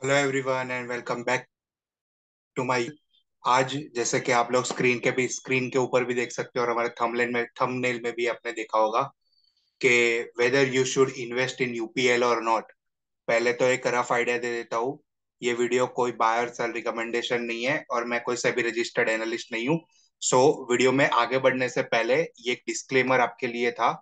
Hello everyone and welcome back to my. आज जैसे कि आप लोग स्क्रीन के ऊपर भी देख सकते हो और हमारे थंबनेल में भी आपने देखा होगा कि whether you should invest in UPL और नॉट। पहले तो एक रफ आइडिया दे देता हूँ। ये वीडियो कोई बायर सेल रिकमेंडेशन नहीं है और मैं कोई सेबी रजिस्टर्ड एनालिस्ट नहीं हूँ। सो वीडियो में आगे बढ़ने से पहले ये एक डिस्क्लेमर आपके लिए था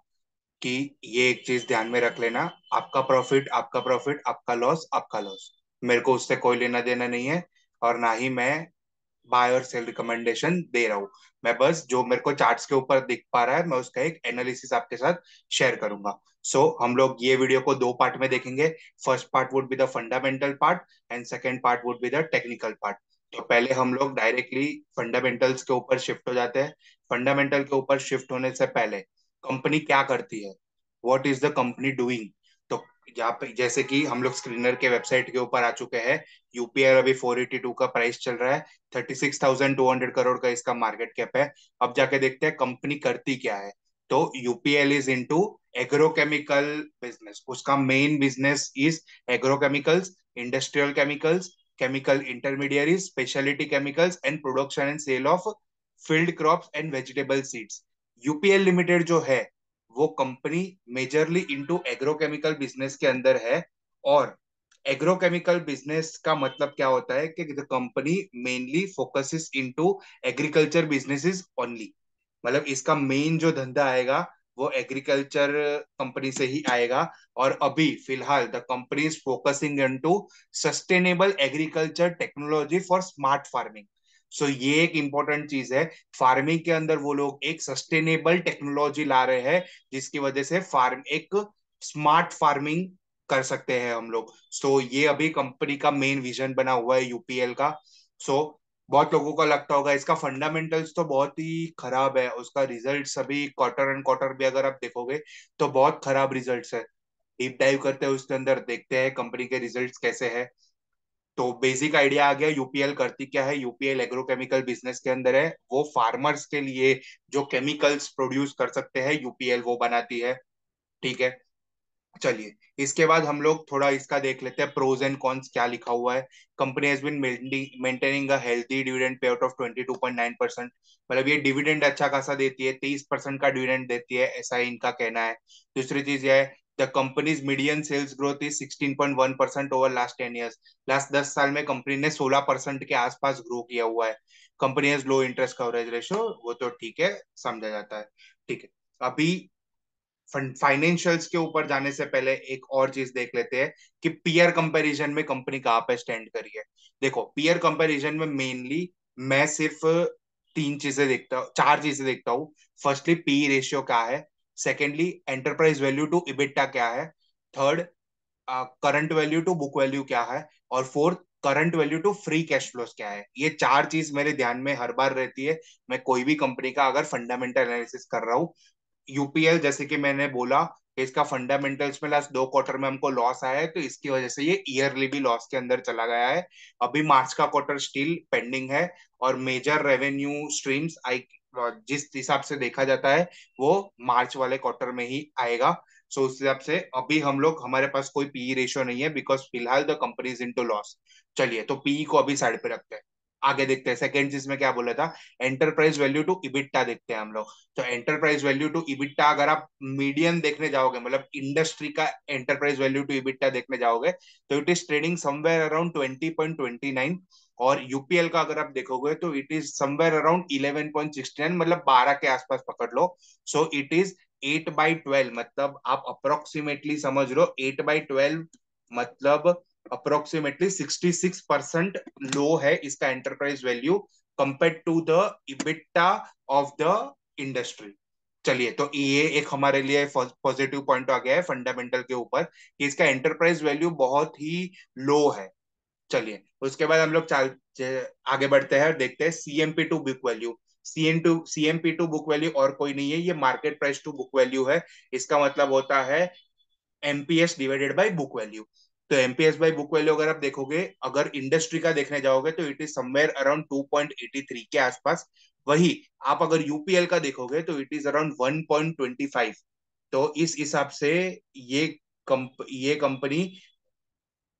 कि ये एक चीज ध्यान में रख लेना। आपका प्रॉफिट आपका प्रॉफिट, आपका लॉस आपका लॉस। मेरे को उससे कोई लेना देना नहीं है और ना ही मैं बाय और सेल रिकमेंडेशन दे रहा हूँ। मैं बस जो मेरे को चार्ट्स के ऊपर दिख पा रहा है मैं उसका एक एनालिसिस आपके साथ शेयर करूंगा। हम लोग ये वीडियो को दो पार्ट में देखेंगे। First part would be the fundamental part and second part would be the technical part. तो पहले हम लोग डायरेक्टली फंडामेंटल्स के ऊपर शिफ्ट हो जाते हैं। फंडामेंटल के ऊपर शिफ्ट होने से पहले कंपनी क्या करती है, what is the company doing. तो यहाँ पे जैसे कि हम लोग स्क्रीनर के वेबसाइट के ऊपर आ चुके हैं। यूपीआई अभी 482 का प्राइस चल रहा है। 36,200 करोड़ का इसका मार्केट कैप है। अब जाके देखते हैं कंपनी करती क्या है। तो UPL is into agrochemical business. उसका main business is agrochemicals, industrial chemicals, chemical intermediaries, speciality chemicals and production and sale of field crops and vegetable seeds. UPL limited जो है वो company majorly into agrochemical business के अंदर है। और agrochemical business का मतलब क्या होता है कि the company mainly focuses into agriculture businesses only. मतलब इसका मेन जो धंधा आएगा वो एग्रीकल्चर कंपनी से ही आएगा। और अभी फिलहाल the company is focusing into sustainable agriculture technology for smart farming. ये एक इंपॉर्टेंट चीज है। फार्मिंग के अंदर वो लोग एक सस्टेनेबल टेक्नोलॉजी ला रहे हैं जिसकी वजह से फार्म एक स्मार्ट फार्मिंग कर सकते हैं हम लोग। ये अभी कंपनी का मेन विजन बना हुआ है यूपीएल का। सो बहुत लोगों को लगता होगा इसका फंडामेंटल्स तो बहुत ही खराब है, उसका रिजल्ट्स अभी क्वार्टर एंड क्वार्टर भी अगर आप देखोगे तो बहुत खराब रिजल्ट्स है। डीप डाइव करते हैं उसके अंदर, देखते हैं कंपनी के रिजल्ट्स कैसे है। तो बेसिक आइडिया आ गया यूपीएल करती क्या है। यूपीएल एग्रोकेमिकल बिजनेस के अंदर है। वो फार्मर्स के लिए जो केमिकल्स प्रोड्यूस कर सकते हैं यूपीएल वो बनाती है। ठीक है, चलिए इसके बाद हम लोग थोड़ा इसका देख लेते हैं प्रोज एंड कॉन्स क्या लिखा हुआ है। Company has been maintaining a healthy dividend pay out of 22.9%। मतलब ये डिविडेंड अच्छा खासा देती है, 23% का डिविडेंड देती है, ऐसा इनका कहना है। दूसरी चीज ये है the company's median sales growth is 16.1% over last 10 years. Last 10 साल में कंपनी ने 16% के आसपास ग्रो किया हुआ है। Company has low interest coverage ratio, वो तो ठीक है, समझा जाता है। ठीक है, अभी फाइनेंशियल्स के ऊपर जाने से पहले एक और चीज देख लेते हैं कि पीयर कंपैरिजन में कंपनी कहाँ पे स्टैंड करी है। देखो पीयर कंपैरिजन में मेनली मैं सिर्फ तीन चीजें देखता हूँ, चार चीजें देखता हूँ। फर्स्टली पी रेशियो क्या है, secondly enterprise value to EBITDA क्या है, third current value to book value क्या है, और fourth current value to free cash flows क्या है। ये चार चीज मेरे ध्यान में हर बार रहती है मैं कोई भी कंपनी का अगर फंडामेंटल एनालिसिस कर रहा हूँ। यूपीएल जैसे कि मैंने बोला कि इसका फंडामेंटल्स में लास्ट 2 क्वार्टर में हमको लॉस आया है तो इसकी वजह से ये ईयरली भी लॉस के अंदर चला गया है। अभी मार्च का क्वार्टर स्टिल पेंडिंग है और मेजर रेवेन्यू स्ट्रीम्स आई जिस हिसाब से देखा जाता है वो मार्च वाले क्वार्टर में ही आएगा। उस हिसाब से अभी हम लोग हमारे पास कोई पीई रेशियो नहीं है बिकॉज फिलहाल the company is into loss. चलिए तो पीई को अभी साइड पे रखते हैं, आगे देखते हैं सेकंड चीज में क्या बोला था। एंटरप्राइज वैल्यू टू इबिट्टा देखते हैं हम लोग। तो एंटरप्राइज वैल्यू टू इबिट्टा अगर आप मीडियन देखने जाओगे, मतलब इंडस्ट्री का एंटरप्राइज वैल्यू टू इबिट्टा देखने जाओगे तो it is trading somewhere around 20.29। और यूपीएल का अगर आप देखोगे तो इट इज समवेयर अराउंड 11.69, मतलब 12 के आसपास पकड़ लो। इट इज 8/12, मतलब आप अप्रोक्सीमेटली समझ लो 8/12, मतलब अप्रोक्सीमेटली 66% लो है इसका enterprise value compare to the EBITDA of the industry. चलिए तो ये एक हमारे लिए पॉजिटिव पॉइंट आ गया है फंडामेंटल के ऊपर कि इसका एंटरप्राइज वैल्यू बहुत ही लो है। चलिए उसके बाद हम लोग आगे बढ़ते हैं और देखते हैं CMP to book value. CMP to book value और कोई नहीं है, ये market price to book value है। इसका मतलब होता है MPS divided by book value. तो एमपीएस बाय बुक वैल्यू अगर आप देखोगे, अगर इंडस्ट्री का देखने जाओगे तो इट इज समवेयर अराउंड 2.83 के आसपास। वही आप अगर यूपीएल का देखोगे तो इट इज अराउंड 1.25। तो इस हिसाब से ये ये कंपनी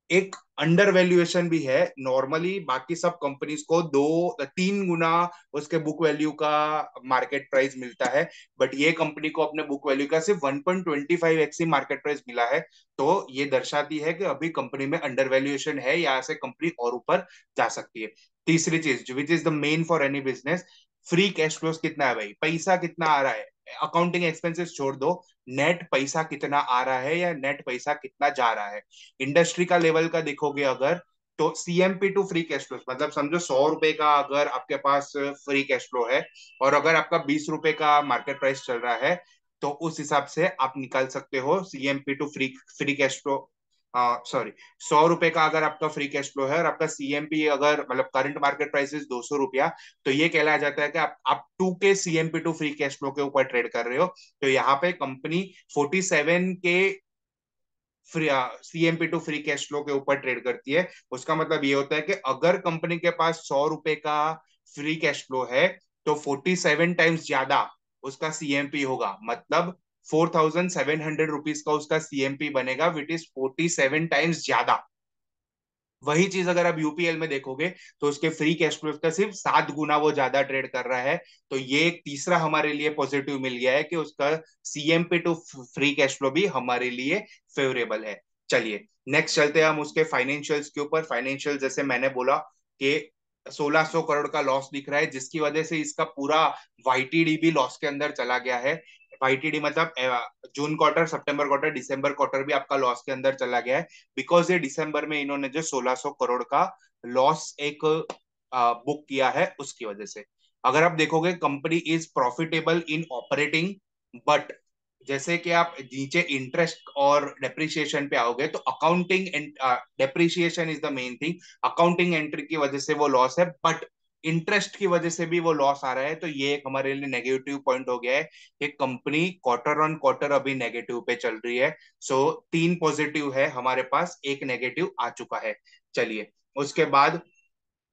एक अंडर वैल्यूएशन भी है। नॉर्मली बाकी सब कंपनीज को 2-3 गुना उसके बुक वैल्यू का मार्केट प्राइस मिलता है, बट ये कंपनी को अपने बुक वैल्यू का सिर्फ 1.25x ही मार्केट प्राइस मिला है। तो ये दर्शाती है कि अभी कंपनी में अंडर वैल्यूएशन है, यहाँ से कंपनी और ऊपर जा सकती है। तीसरी चीज which is the main for any business, free cash flows कितना है भाई, पैसा कितना आ रहा है। अकाउंटिंग एक्सपेंसेस छोड़ दो, नेट पैसा कितना आ रहा है या नेट पैसा कितना जा रहा है। इंडस्ट्री का लेवल का देखोगे अगर, तो CMP to free cash flow, मतलब समझो 100 रुपए का अगर आपके पास फ्री कैश फ्लो है, और अगर आपका 20 रुपए का मार्केट प्राइस चल रहा है, तो उस हिसाब से आप निकाल सकते हो CMP to free free cash flow. Sorry, 100 रुपए का अगर आपका फ्री कैश फ्लो है और आपका सीएमपी अगर मतलब करंट मार्केट प्राइस 200 रुपया, तो ये कहला जाता है कि आप 2 के CMP to free cash flow के ऊपर ट्रेड कर रहे हो। तो यहाँ पे कंपनी 47 के free CMP to free cash flow के ऊपर ट्रेड करती है। उसका मतलब ये होता है कि अगर कंपनी के पास 100 रुपए का फ्री कैश फ्लो है, तो 47 टाइम्स ज्यादा उसका सीएमपी होगा, मतलब 4700 रुपीज का उसका सीएमपी बनेगा, विट इज 47 टाइम्स ज्यादा। वही चीज अगर आप यूपीएल में देखोगे, तो उसके फ्री कैश फ्लो का सिर्फ 7 गुना वो ज्यादा ट्रेड कर रहा है। तो ये एक तीसरा हमारे लिए पॉजिटिव मिल गया है कि उसका CMP to free cash flow भी हमारे लिए फेवरेबल है। चलिए नेक्स्ट चलते हैं हम उसके फाइनेंशियल्स के ऊपर। फाइनेंशियल जैसे मैंने बोला कि 1600 करोड़ का लॉस दिख रहा है, जिसकी वजह से इसका पूरा वाईटीडी भी लॉस के अंदर चला गया है। वाईटीडी मतलब जून क्वार्टर, सितंबर क्वार्टर, दिसंबर क्वार्टर भी आपका लॉस के अंदर चला गया है, बिकॉज ये दिसंबर में इन्होंने जो 1600 करोड़ का लॉस एक बुक किया है उसकी वजह से। अगर आप देखोगे company is profitable in operating, but जैसे कि आप नीचे इंटरेस्ट और डेप्रिसिएशन पे आओगे, तो accounting and depreciation is the main thing. Accounting entry की वजह से वो लॉस है, बट इंटरेस्ट की वजह से भी वो लॉस आ रहा है। तो ये एक हमारे लिए नेगेटिव पॉइंट हो गया है कि कंपनी क्वार्टर ऑन क्वार्टर अभी नेगेटिव पे चल रही है। सो 3 पॉजिटिव है हमारे पास, एक नेगेटिव आ चुका है। चलिए उसके बाद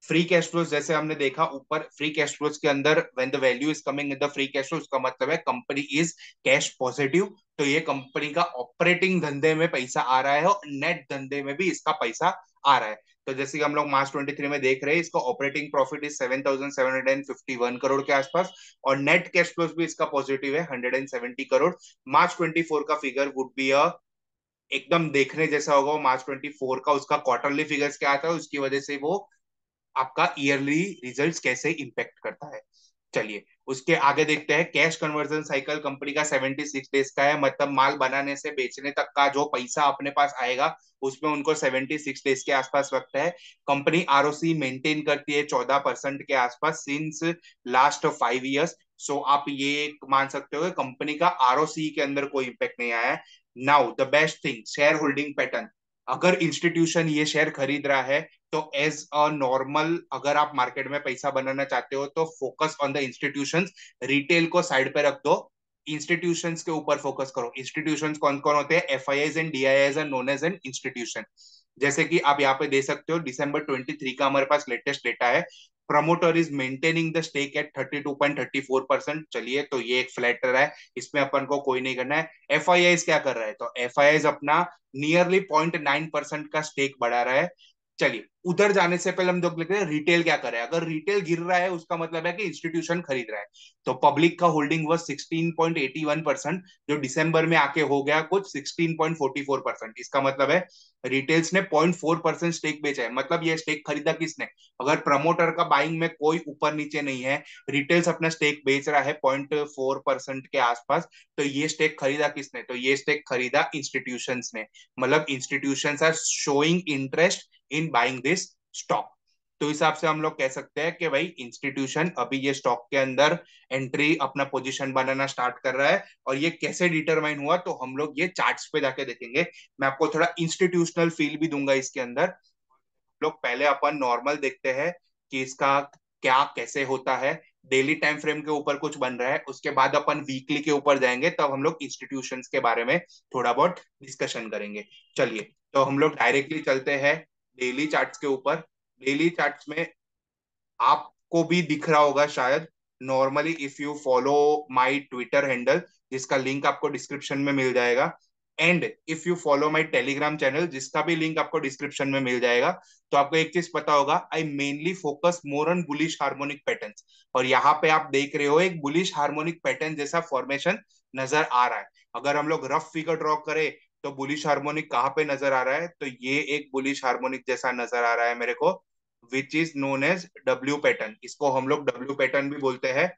फ्री कैश फ्लोज जैसे हमने देखा ऊपर, फ्री कैश फ्लोज के अंदर when the value is coming in the free cash flow, उसका मतलब है कंपनी इज कैश पॉजिटिव। तो ये कंपनी का ऑपरेटिंग धंधे में पैसा आ रहा है और नेट धंधे में भी इसका पैसा आ रहा है। तो जैसे कि हम लोग मार्च 23 में देख रहे हैं, इसका ऑपरेटिंग प्रॉफिट इज 7751 करोड़ के आसपास, और नेट कैश फ्लोज भी इसका पॉजिटिव है 170 करोड़। मार्च 24 का फिगर वुड बी अ एकदम देखने जैसा होगा। मार्च 24 का उसका क्वार्टरली फिगर्स क्या आता है, उसकी वजह से वो आपका ईयरली रिजल्ट्स कैसे इंपैक्ट करता है। चलिए उसके आगे देखते हैं। कैश कन्वर्जन साइकिल कंपनी का 76 डेज का है, मतलब माल बनाने से बेचने तक का जो पैसा अपने पास आएगा, उसमें उनको 76 डेज के आसपास वक्त है। कंपनी आरओसी मेंटेन करती है 14% के आसपास सिंस लास्ट 5 इयर्स। सो आप ये मान सकते हो कि कंपनी का आरओसी के अंदर कोई इम्पैक्ट नहीं आया है। Now the best thing, share holding pattern. अगर इंस्टीट्यूशन ये शेयर खरीद रहा है, तो एज अ नॉर्मल अगर आप मार्केट में पैसा बनाना चाहते हो, तो focus on the institutions. Retail को साइड पे रख दो, इंस्टीट्यूशंस के ऊपर फोकस करो। इंस्टीट्यूशंस कौन कौन होते हैं, FIIs and DIIs are known as an institution. जैसे कि आप यहाँ पे दे सकते हो, दिसंबर 23 का हमारे पास लेटेस्ट डेटा है। Promoter is maintaining the stake at 32.34%। चलिए तो ये एक फ्लैट रहा है, इसमें अपन को कोई नहीं करना है। एफआईआईज क्या कर रहा है, तो एफआईआईज अपना नियरली 0.9% का स्टेक बढ़ा रहा है। चलिए उधर जाने से पहले हम लोग लिखते हैं रिटेल क्या कर रहा है। अगर रिटेल गिर रहा है, उसका मतलब है कि इंस्टीट्यूशन खरीद रहा है। तो पब्लिक का होल्डिंग वो 16.81%, जो दिसंबर में आके हो गया कुछ 16.44%। इसका मतलब है रिटेल्स ने 0.4% स्टेक बेचा है। मतलब ये स्टेक खरीदा किसने, अगर प्रमोटर का बाइंग में कोई ऊपर नीचे नहीं है, रिटेल्स अपना स्टेक बेच रहा है 0.4% के आसपास, तो ये स्टेक खरीदा किसने, तो ये स्टेक खरीदा इंस्टीट्यूशंस ने। मतलब institutions are showing interest in buying this stock. तो हिसाब से हम लोग कह सकते हैं कि भाई इंस्टीट्यूशन अभी ये स्टॉक के अंदर एंट्री अपना पोजीशन बनाना स्टार्ट कर रहा है। और ये कैसे डिटरमाइन हुआ, तो हम लोग ये चार्ट्स पे जाके देखेंगे। मैं आपको थोड़ा इंस्टीट्यूशनल फील भी दूंगा इसके अंदर। लोग पहले अपन नॉर्मल देखते हैं कि इसका क्या कैसे होता है, डेली टाइम फ्रेम के ऊपर कुछ बन रहा है, उसके बाद अपन वीकली के ऊपर जाएंगे, तब हम लोग इंस्टीट्यूशंस के बारे में थोड़ा बहुत डिस्कशन करेंगे। चलिए तो हम लोग डायरेक्टली चलते हैं डेली चार्ट्स के ऊपर। डेली चार्ट्स में आपको भी दिख रहा होगा शायद, normally if you follow my Twitter handle, जिसका लिंक आपको डिस्क्रिप्शन में मिल जाएगा, and if you follow my Telegram channel, जिसका भी लिंक आपको डिस्क्रिप्शन में मिल जाएगा, तो आपको एक चीज पता होगा, I mainly focus more on bullish harmonic patterns. और यहाँ पे आप देख रहे हो एक बुलिश हार्मोनिक पैटर्न जैसा फॉर्मेशन नजर आ रहा है। अगर हम लोग रफ फिगर ड्रॉ करें तो बुलिश हार्मोनिक कहाँ पे नजर आ रहा है, तो ये एक बुलिश हार्मोनिक जैसा नजर आ रहा है मेरे को, which is known as W pattern. इसको हम लोग डब्ल्यू पैटर्न भी बोलते हैं।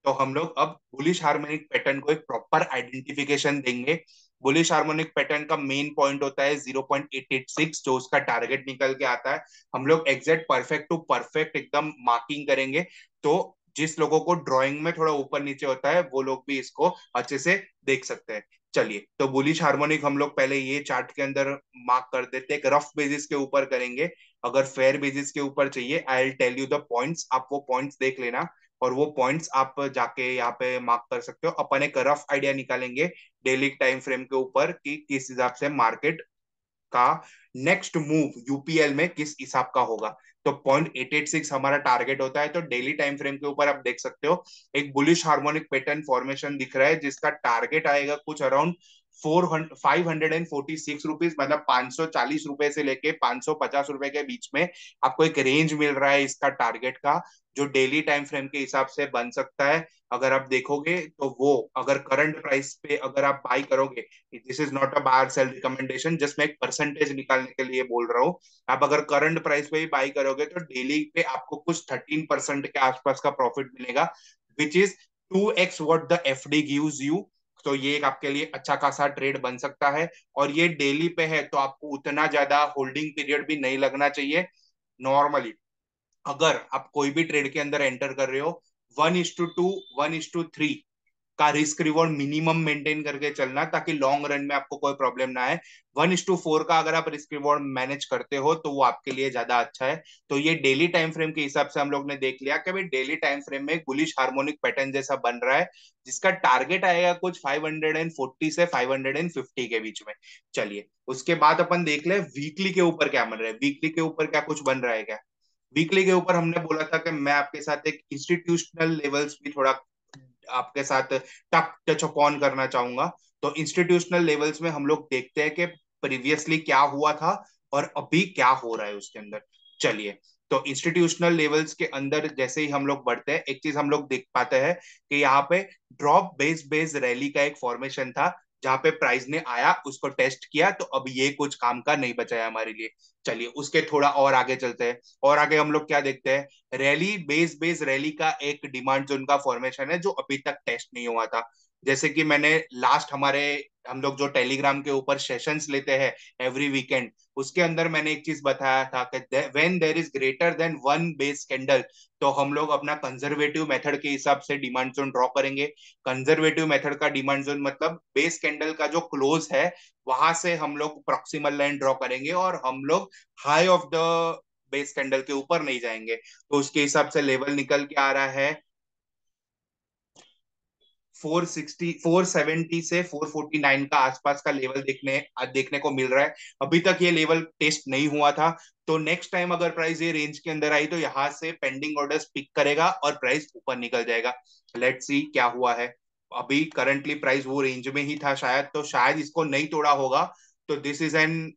तो हम लोग अब बुलिश हार्मोनिक पैटर्न को एक प्रॉपर आइडेंटिफिकेशन देंगे। बुलिश हार्मोनिक पैटर्न का मेन पॉइंट होता है 0.886, जो उसका टारगेट निकल के आता है। हम लोग एग्जैक्ट परफेक्ट टू परफेक्ट एकदम मार्किंग करेंगे। तो जिस लोगों को ड्राइंग में थोड़ा ऊपर नीचे होता है वो लोग भी इसको अच्छे से देख सकते हैं। चलिए, तो बुलिश हार्मोनिक हम लोग पहले ये चार्ट के अंदर मार्क कर देते हैं, एक रफ बेसिस के ऊपर करेंगे। अगर फेयर बेसिस के ऊपर चाहिए, I will tell you the points, आप वो पॉइंट्स देख लेना। और वो पॉइंट्स आप जाके यहाँ पे मार्क कर सकते हो। अपन एक रफ आइडिया निकालेंगे डेली टाइम फ्रेम के ऊपर कि किस हिसाब से मार्केट का नेक्स्ट मूव यूपीएल में किस हिसाब का होगा। तो 0.886 हमारा टारगेट होता है। तो डेली टाइम फ्रेम के ऊपर आप देख सकते हो एक बुलिश हार्मोनिक पैटर्न फॉर्मेशन दिख रहा है, जिसका टारगेट आएगा कुछ अराउंड 546 रुपीज, मतलब 540 रुपए से लेके 550 रुपए के बीच में आपको एक रेंज मिल रहा है इसका टारगेट का, जो डेली टाइम फ्रेम के हिसाब से बन सकता है। अगर आप देखोगे तो वो अगर करंट प्राइस पे अगर आप बाई करोगे, this is not a buy or sell recommendation, just मैं एक परसेंटेज निकालने के लिए बोल रहा हूँ। आप अगर करंट प्राइस पे भी बाई करोगे तो डेली पे आपको कुछ 13% के आसपास का प्रॉफिट मिलेगा, which is 2x what the FD gives you. तो ये एक आपके लिए अच्छा खासा ट्रेड बन सकता है। और ये डेली पे है तो आपको उतना ज्यादा होल्डिंग पीरियड भी नहीं लगना चाहिए। नॉर्मली अगर आप कोई भी ट्रेड के अंदर एंटर कर रहे हो, 1:2, 1:3 का रिस्क रिवॉर्ड मिनिमम मेंटेन करके चलना, ताकि लॉन्ग रन में आपको कोई प्रॉब्लम ना आए। 1:4 का अगर आप रिस्क रिवॉर्ड मैनेज करते हो तो वो आपके लिए ज्यादा अच्छा है। तो ये डेली टाइम फ्रेम के हिसाब से हम लोग ने देख लिया कि भाई डेली टाइम फ्रेम में बुलिश हार्मोनिक पैटर्न जैसा बन रहा है, जिसका टारगेट आएगा कुछ 540 से 550 के बीच में। चलिए, उसके बाद अपन देख ले वीकली के ऊपर क्या बन रहा है। वीकली के ऊपर क्या कुछ बन रहा है क्या? वीकली के ऊपर हमने बोला था कि मैं आपके साथ एक इंस्टीट्यूशनल लेवल्स भी थोड़ा आपके साथ टक टच अपॉन करना चाहूंगा। तो इंस्टीट्यूशनल लेवल्स में हम लोग देखते हैं कि प्रीवियसली क्या हुआ था और अभी क्या हो रहा है उसके अंदर। चलिए, तो इंस्टीट्यूशनल लेवल्स के अंदर जैसे ही हम लोग बढ़ते हैं, एक चीज हम लोग देख पाते हैं कि यहाँ पे ड्रॉप बेस रैली का एक फॉर्मेशन था, जहां पे प्राइस ने आया, उसको टेस्ट किया, तो अब ये कुछ काम का नहीं बचा है हमारे लिए। चलिए, उसके थोड़ा और आगे चलते हैं। और आगे हम लोग क्या देखते हैं, रैली बेस रैली का एक डिमांड जोन का फॉर्मेशन है, जो अभी तक टेस्ट नहीं हुआ था। जैसे कि मैंने लास्ट हमारे हम लोग जो टेलीग्राम के ऊपर सेशंस लेते हैं एवरी वीकेंड, उसके अंदर मैंने एक चीज बताया था कि when there is greater than one base candle, तो हम लोग अपना कंजर्वेटिव मेथड के हिसाब से डिमांड जोन ड्रॉ करेंगे। कंजर्वेटिव मेथड का डिमांड जोन मतलब बेस कैंडल का जो क्लोज है वहां से हम लोग प्रॉक्सिमल लाइन ड्रॉ करेंगे, और हम लोग high of the base candle के ऊपर नहीं जाएंगे। तो उसके हिसाब से लेवल निकल के आ रहा है 460, 470 से 449 का आसपास का लेवल देखने को मिल रहा है। अभी तक ये लेवल टेस्ट नहीं हुआ था। तो नेक्स्ट टाइम अगर प्राइस ये रेंज के अंदर आई तो यहाँ से पेंडिंग ऑर्डर्स पिक करेगा और प्राइस ऊपर निकल जाएगा। लेट्स सी क्या हुआ है। अभी करंटली प्राइस वो रेंज में ही था शायद, तो शायद इसको नहीं तोड़ा होगा। तो दिस इज एन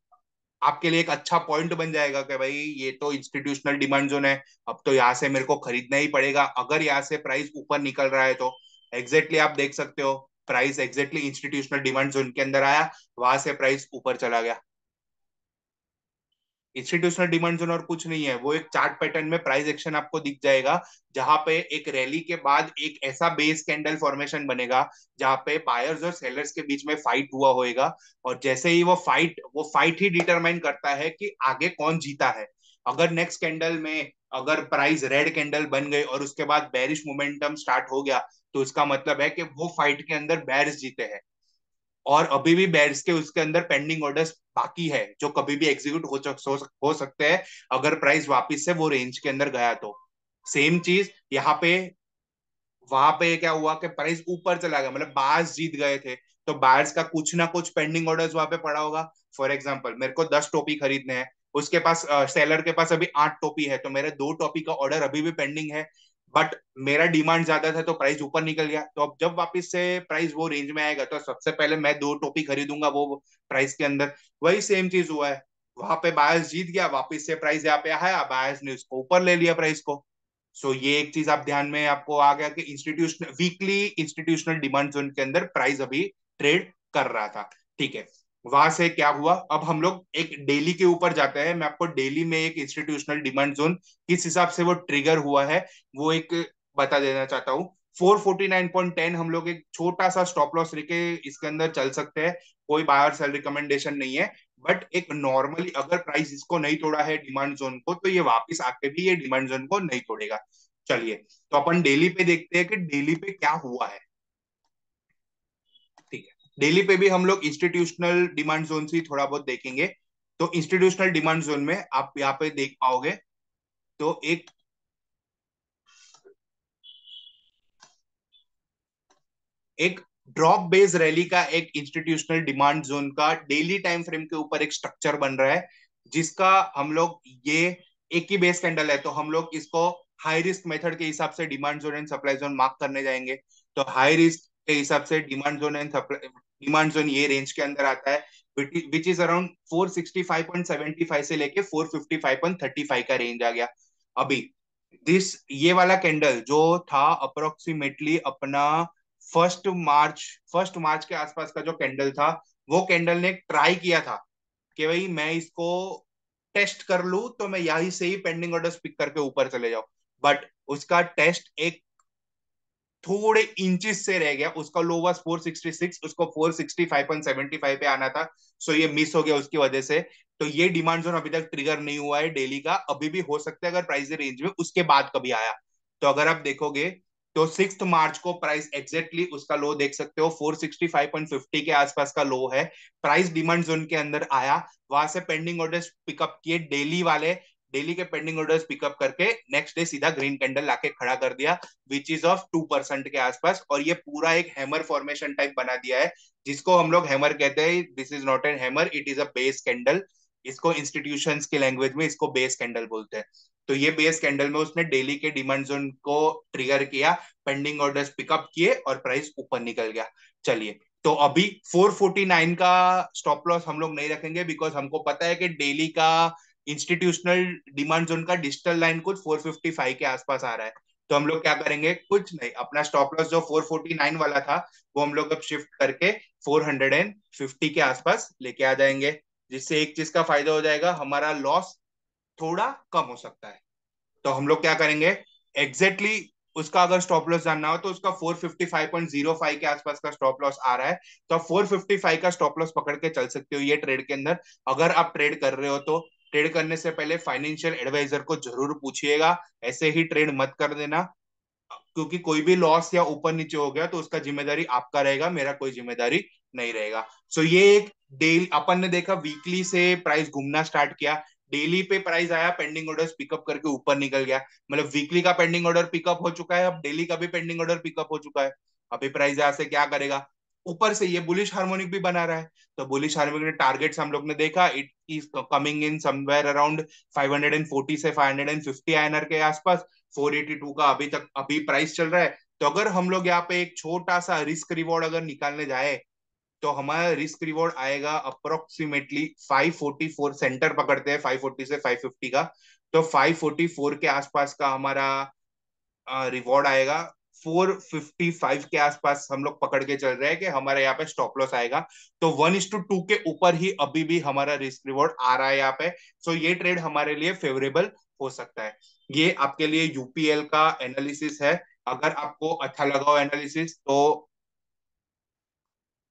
आपके लिए एक अच्छा पॉइंट बन जाएगा कि भाई ये तो इंस्टीट्यूशनल डिमांड जोन है, अब तो यहाँ से मेरे को खरीदना ही पड़ेगा। अगर यहाँ से प्राइस ऊपर निकल रहा है तो एग्जैक्टली आप देख सकते हो, price exactly institutional demand zone के अंदर आया, वहां से प्राइस ऊपर चला गया। इंस्टीट्यूशनल डिमांड जोन और कुछ नहीं है, वो एक चार्ट पैटर्न में प्राइस एक्शन आपको दिख जाएगा, जहां पे एक रैली के बाद एक ऐसा बेस कैंडल फॉर्मेशन बनेगा जहां पे बायर्स और सेलर्स के बीच में फाइट हुआ होएगा। और जैसे ही वो फाइट ही डिटरमाइन करता है कि आगे कौन जीता है। अगर नेक्स्ट कैंडल में अगर प्राइस रेड कैंडल बन गई और उसके बाद बेरिश मोमेंटम स्टार्ट हो गया, तो इसका मतलब है कि वो फाइट के अंदर बेयर्स जीते हैं। और अभी भी बेयर्स के उसके अंदर पेंडिंग ऑर्डर्स बाकी है, जो कभी भी एग्जीक्यूट हो सकते हैं अगर प्राइस वापस से वो रेंज के अंदर गया तो। सेम चीज यहाँ पे, वहां पे क्या हुआ कि प्राइस ऊपर चला गया, मतलब बायर्स जीत गए थे, तो बायर्स का कुछ ना कुछ पेंडिंग ऑर्डर्स वहां पे पड़ा होगा। फॉर एग्जाम्पल मेरे को 10 टोपी खरीदने हैं, उसके पास सेलर के पास अभी 8 टोपी है, तो मेरे 2 टोपी का ऑर्डर अभी भी पेंडिंग है। बट मेरा डिमांड ज्यादा था तो प्राइस ऊपर निकल गया। तो अब जब वापस से प्राइस वो रेंज में आएगा तो सबसे पहले मैं दो टोपी खरीदूंगा वो प्राइस के अंदर। वही सेम चीज हुआ है, वहां पे बायर्स जीत गया, वापस से प्राइस यहाँ पे आया, बायर्स ने उसको ऊपर ले लिया प्राइस को। सो ये एक चीज आप ध्यान में आपको आ गया कि institutional weekly institutional demand zone के अंदर प्राइस अभी ट्रेड कर रहा था। ठीक है, वहां से क्या हुआ, अब हम लोग एक डेली के ऊपर जाते हैं। मैं आपको डेली में एक इंस्टीट्यूशनल डिमांड जोन किस हिसाब से वो ट्रिगर हुआ है वो एक बता देना चाहता हूँ। 449.10 हम लोग एक छोटा सा स्टॉप लॉस लेके इसके अंदर चल सकते हैं। कोई बायर सेल रिकमेंडेशन नहीं है, बट एक नॉर्मली अगर प्राइस इसको नहीं तोड़ा है डिमांड जोन को, तो ये वापस आके भी ये डिमांड जोन को नहीं तोड़ेगा। चलिए, तो अपन डेली पे देखते हैं कि डेली पे क्या हुआ है। ठीक है, डेली पे भी हम लोग इंस्टीट्यूशनल डिमांड जोन से ही थोड़ा बहुत देखेंगे। तो इंस्टीट्यूशनल डिमांड जोन में आप यहाँ पे देख पाओगे, तो एक ड्रॉप बेस रैली का एक इंस्टीट्यूशनल डिमांड जोन का डेली टाइम फ्रेम के ऊपर एक स्ट्रक्चर बन रहा है, जिसका हम लोग ये एक ही बेस कैंडल है, तो हम लोग इसको हाई रिस्क मेथड के हिसाब से demand zone and supply zone mark करने जाएंगे। तो हाई रिस्क के हिसाब से डिमांड जोन ये रेंज के अंदर आता है, विच इज अराउंड 465.75 से लेके 455.35 का रेंज आ गया अभी। दिस ये वाला कैंडल जो था अप्रोक्सीमेटली अपना फर्स्ट मार्च, फर्स्ट मार्च के आसपास का जो कैंडल था, वो कैंडल ने ट्राई किया था कि भाई मैं इसको टेस्ट कर लूं तो मैं यहीं से ही पेंडिंग ऑर्डर्स पिक करके ऊपर चले जाऊं। बट उसका टेस्ट एक थोड़े इंचेस से रह गया, उसका लो वाज 466, उसको 465.75 पे आना था। सो ये मिस हो गया उसकी वजह से। तो ये डिमांड जोन अभी तक ट्रिगर नहीं हुआ है डेली का, अभी भी हो सकता है अगर प्राइस रेंज में उसके बाद कभी आया। तो अगर आप देखोगे तो 6 मार्च को प्राइस एग्जैक्टली उसका लो देख सकते हो, 465.50 के आसपास का लो है। प्राइस डिमांड जोन के अंदर आया, वहां से पेंडिंग ऑर्डर्स पिकअप किए डेली वाले, डेली के पेंडिंग ऑर्डर्स पिकअप करके नेक्स्ट डे सीधा ग्रीन कैंडल लाके खड़ा कर दिया, विच इज ऑफ 2% के आसपास। और ये पूरा एक हैमर फॉर्मेशन टाइप बना दिया है, जिसको हम लोग हैमर कहते हैं। This is not an hammer, it is a base candle. इसको इंस्टीट्यूशंस के लैंग्वेज में इसको बेस कैंडल बोलते हैं। तो ये बेस कैंडल में उसने डेली के डिमांड जोन को ट्रिगर किया, पेंडिंग ऑर्डर्स पिकअप किए और प्राइस ऊपर निकल गया। चलिए, तो अभी 449 का स्टॉप लॉस हम लोग नहीं रखेंगे, बिकॉज हमको पता है कि डेली का इंस्टीट्यूशनल डिमांड जोन का डिजिटल लाइन कुछ 455 के आसपास आ रहा है। तो हम लोग क्या करेंगे, कुछ नहीं, अपना स्टॉप लॉस जो 449 वाला था वो हम लोग अब शिफ्ट करके 450 के आसपास लेके आ जाएंगे, जिससे एक चीज का फायदा हो जाएगा, हमारा लॉस थोड़ा कम हो सकता है। तो हम लोग क्या करेंगे, एग्जैक्टली exactly उसका अगर स्टॉप लॉस जानना हो तो उसका 455.05 के आसपास का स्टॉप लॉस आ रहा है। तो आप 455 का स्टॉप लॉस पकड़ के चल सकते हो ये ट्रेड के अंदर। अगर आप ट्रेड कर रहे हो तो ट्रेड करने से पहले फाइनेंशियल एडवाइजर को जरूर पूछिएगा, ऐसे ही ट्रेड मत कर देना, क्योंकि कोई भी लॉस या ऊपर नीचे हो गया तो उसका जिम्मेदारी आपका रहेगा, मेरा कोई जिम्मेदारी नहीं रहेगा। सो ये एक डेली अपन ने देखा, वीकली से प्राइस घूमना स्टार्ट किया, डेली पे प्राइस आया, पेंडिंग ऑर्डर्स पिकअप करके ऊपर निकल गया। मतलब वीकली का पेंडिंग ऑर्डर पिकअप हो चुका है, अब डेली का भी पेंडिंग ऑर्डर पिकअप हो चुका है। अभी प्राइस यहाँ से क्या करेगा, ऊपर से ये बुलिश हार्मोनिक भी बना रहा है। तो बुलिश हार्मोनिक टारगेट्स हम लोग ने देखा, it is coming in somewhere around 540 से 550 आईएनआर के आसपास। 482 का अभी तक अभी प्राइस चल रहा है। तो अगर हम लोग यहाँ पे एक छोटा सा रिस्क रिवॉर्ड अगर निकालने जाए, तो हमारा रिस्क रिवॉर्ड आएगा अप्रोक्सीमेटली 544, सेंटर पकड़ते हैं 540 से 550 का। तो 544 के आसपास का हमारा रिवॉर्ड आएगा। 455 के आसपास हम लोग पकड़ के चल रहे हैं कि हमारे यहाँ पे स्टॉप लॉस आएगा। तो 1:2 के ऊपर ही अभी भी हमारा रिस्क रिवॉर्ड आ रहा है यहाँ पे। सो ये ट्रेड हमारे लिए फेवरेबल हो सकता है। ये आपके लिए यूपीएल का एनालिसिस है। अगर आपको अच्छा लगा हो एनालिसिस, तो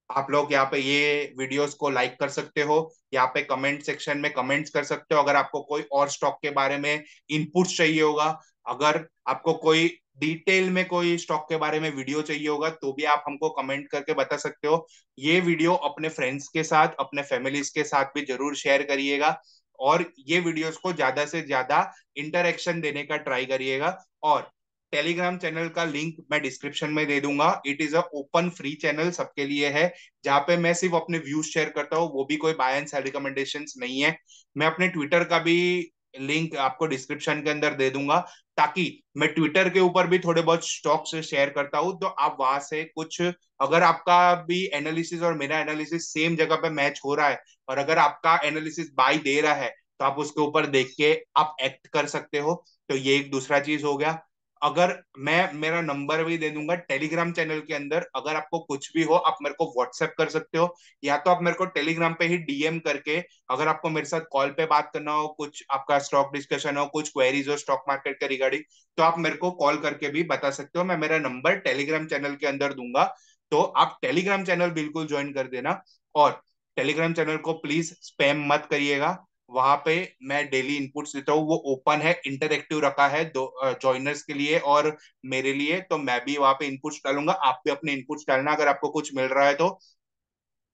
आप लोग यहाँ पे ये वीडियोस को लाइक कर सकते हो, यहाँ पे कमेंट सेक्शन में कमेंट्स कर सकते हो। अगर आपको कोई और स्टॉक के बारे में इनपुट्स चाहिए होगा, अगर आपको कोई डिटेल में कोई स्टॉक के बारे में वीडियो चाहिए होगा, तो भी आप हमको कमेंट करके बता सकते हो। ये वीडियो अपने फ्रेंड्स के साथ, अपने फैमिलीज के साथ भी जरूर शेयर करिएगा, और ये वीडियोस को ज्यादा से ज्यादा इंटरेक्शन देने का ट्राई करिएगा। और टेलीग्राम चैनल का लिंक मैं डिस्क्रिप्शन में दे दूंगा। It is a open free channel, सबके लिए है, जहाँ पे मैं सिर्फ अपने व्यूज शेयर करता हूँ, वो भी कोई बाय एंड सेल रिकमेंडेशंस नहीं है। मैं अपने ट्विटर का भी लिंक आपको डिस्क्रिप्शन के अंदर दे दूंगा, ताकि मैं ट्विटर के ऊपर भी थोड़े बहुत स्टॉक्स शेयर करता हूँ, तो आप वहां से कुछ, अगर आपका भी एनालिसिस और मेरा एनालिसिस सेम जगह पे मैच हो रहा है, और अगर आपका एनालिसिस बाई दे रहा है, तो आप उसके ऊपर देख के आप एक्ट कर सकते हो। तो ये एक दूसरा चीज हो गया। अगर मैं मेरा नंबर भी दे दूंगा टेलीग्राम चैनल के अंदर, अगर आपको कुछ भी हो आप मेरे को व्हाट्सएप कर सकते हो, या तो आप मेरे को टेलीग्राम पे ही डीएम करके, अगर आपको मेरे साथ कॉल पे बात करना हो, कुछ आपका स्टॉक डिस्कशन हो, कुछ क्वेरीज हो स्टॉक मार्केट के रिगार्डिंग, तो आप मेरे को कॉल करके भी बता सकते हो। मैं मेरा नंबर टेलीग्राम चैनल के अंदर दूंगा, तो आप टेलीग्राम चैनल बिल्कुल ज्वाइन कर देना। और टेलीग्राम चैनल को प्लीज स्पैम मत करिएगा। वहां पे मैं डेली इनपुट्स देता हूँ, वो ओपन है, इंटरेक्टिव रखा है दो जॉइनर्स के लिए और मेरे लिए। तो मैं भी वहां पे इनपुट्स डालूंगा, आप भी अपने इनपुट्स डालना अगर आपको कुछ मिल रहा है तो।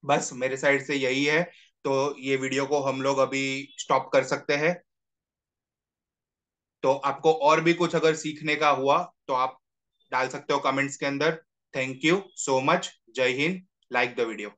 बस मेरे साइड से यही है। तो ये वीडियो को हम लोग अभी स्टॉप कर सकते हैं। तो आपको और भी कुछ अगर सीखने का हुआ तो आप डाल सकते हो कमेंट्स के अंदर। Thank you so much. जय हिंद। Like the video.